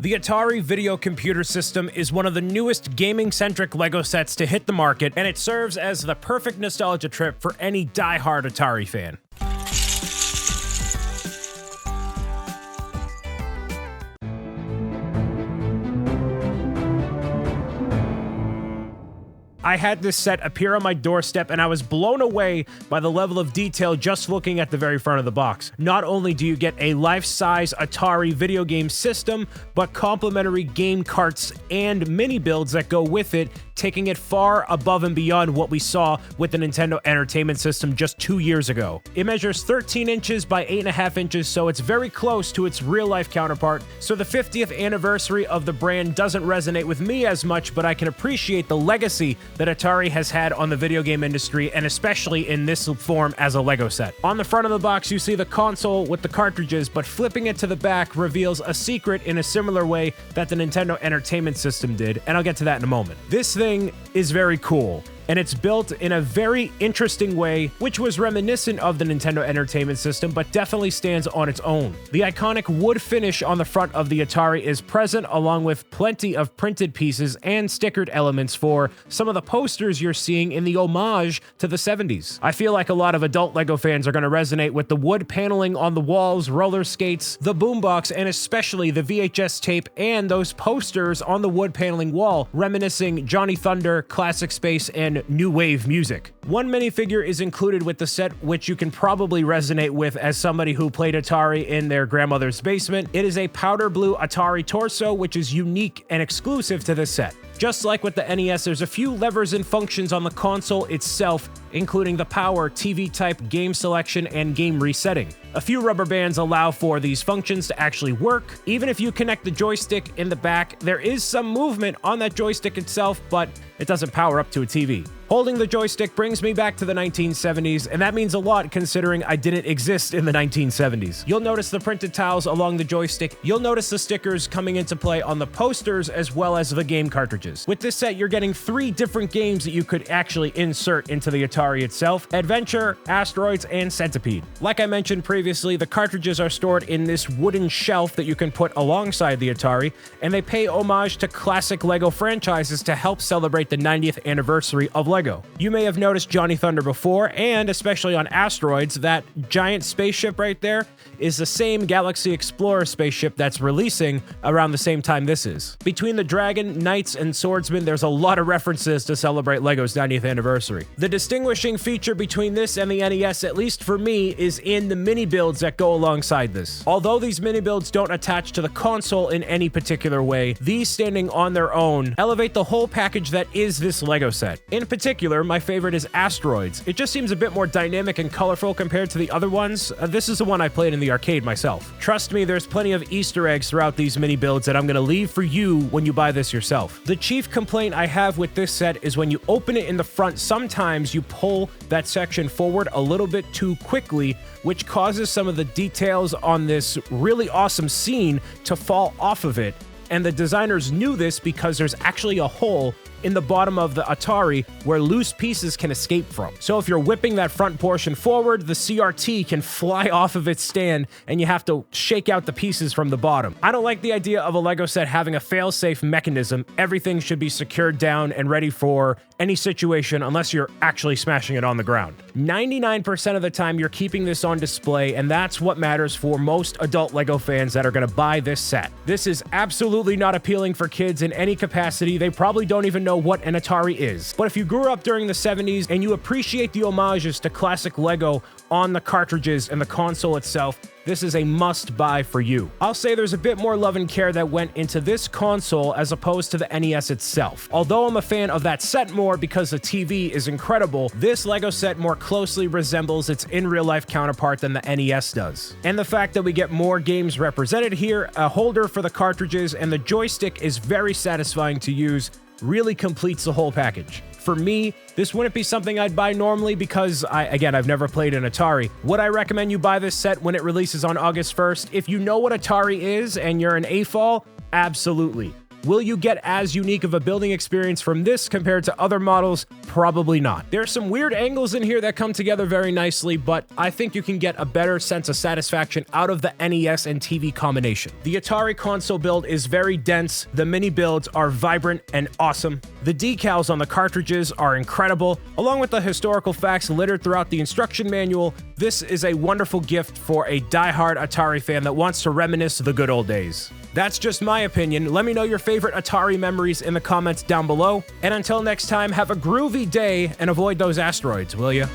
The Atari Video Computer System is one of the newest gaming-centric LEGO sets to hit the market, and it serves as the perfect nostalgia trip for any die-hard Atari fan. I had this set appear on my doorstep, and I was blown away by the level of detail just looking at the very front of the box. Not only do you get a life-size Atari video game system, but complimentary game carts and mini builds that go with it, taking it far above and beyond what we saw with the Nintendo Entertainment System just 2 years ago. It measures 13 inches by 8.5 inches, so it's very close to its real-life counterpart. So the 50th anniversary of the brand doesn't resonate with me as much, but I can appreciate the legacy that Atari has had on the video game industry, and especially in this form as a LEGO set. On the front of the box, you see the console with the cartridges, but flipping it to the back reveals a secret in a similar way that the Nintendo Entertainment System did, and I'll get to that in a moment. This thing is very cool, and it's built in a very interesting way, which was reminiscent of the Nintendo Entertainment System, but definitely stands on its own. The iconic wood finish on the front of the Atari is present, along with plenty of printed pieces and stickered elements for some of the posters you're seeing in the homage to the 70s. I feel like a lot of adult LEGO fans are going to resonate with the wood paneling on the walls, roller skates, the boombox, and especially the VHS tape and those posters on the wood paneling wall, reminiscing Johnny Thunder, Classic Space, and new wave music. One minifigure is included with the set, which you can probably resonate with as somebody who played Atari in their grandmother's basement. It is a powder blue Atari torso, which is unique and exclusive to this set. Just like with the NES, there's a few levers and functions on the console itself, including the power, TV type, game selection, and game resetting. A few rubber bands allow for these functions to actually work. Even if you connect the joystick in the back, there is some movement on that joystick itself, but it doesn't power up to a TV. Holding the joystick brings me back to the 1970s, and that means a lot considering I didn't exist in the 1970s. You'll notice the printed tiles along the joystick. You'll notice the stickers coming into play on the posters as well as the game cartridges. With this set, you're getting 3 different games that you could actually insert into the Atari itself: Adventure, Asteroids, and Centipede. Like I mentioned previously, the cartridges are stored in this wooden shelf that you can put alongside the Atari, and they pay homage to classic LEGO franchises to help celebrate the 90th anniversary of LEGO. You may have noticed Johnny Thunder before, and especially on Asteroids, that giant spaceship right there is the same Galaxy Explorer spaceship that's releasing around the same time this is. Between the Dragon, Knights, and Swordsman, there's a lot of references to celebrate LEGO's 90th anniversary. The distinguishing feature between this and the NES, at least for me, is in the mini builds that go alongside this. Although these mini builds don't attach to the console in any particular way, these standing on their own elevate the whole package that is this LEGO set. In particular, my favorite is Asteroids. It just seems a bit more dynamic and colorful compared to the other ones. This is the one I played in the arcade myself. Trust me, there's plenty of Easter eggs throughout these mini builds that I'm going to leave for you when you buy this yourself. The chief complaint I have with this set is when you open it in the front, sometimes you pull that section forward a little bit too quickly, which causes some of the details on this really awesome scene to fall off of it. And the designers knew this because there's actually a hole in the bottom of the Atari where loose pieces can escape from. So if you're whipping that front portion forward, the CRT can fly off of its stand and you have to shake out the pieces from the bottom. I don't like the idea of a LEGO set having a fail-safe mechanism. Everything should be secured down and ready for any situation unless you're actually smashing it on the ground. 99% of the time you're keeping this on display, and that's what matters for most adult LEGO fans that are going to buy this set. This is absolutely not appealing for kids in any capacity. They probably don't even know what an Atari is. But if you grew up during the 70s and you appreciate the homages to classic LEGO on the cartridges and the console itself, this is a must-buy for you. I'll say there's a bit more love and care that went into this console as opposed to the NES itself. Although I'm a fan of that set more because the TV is incredible, this LEGO set more closely resembles its in-real-life counterpart than the NES does. And the fact that we get more games represented here, a holder for the cartridges, and the joystick is very satisfying to use, really completes the whole package. For me, this wouldn't be something I'd buy normally because, I've never played an Atari. Would I recommend you buy this set when it releases on August 1st? If you know what Atari is and you're an AFOL, absolutely. Will you get as unique of a building experience from this compared to other models? Probably not. There are some weird angles in here that come together very nicely, but I think you can get a better sense of satisfaction out of the NES and TV combination. The Atari console build is very dense, the mini builds are vibrant and awesome, the decals on the cartridges are incredible, along with the historical facts littered throughout the instruction manual. This is a wonderful gift for a die-hard Atari fan that wants to reminisce the good old days. That's just my opinion. Let me know your favorite Atari memories in the comments down below. And until next time, have a groovy day and avoid those asteroids, will ya?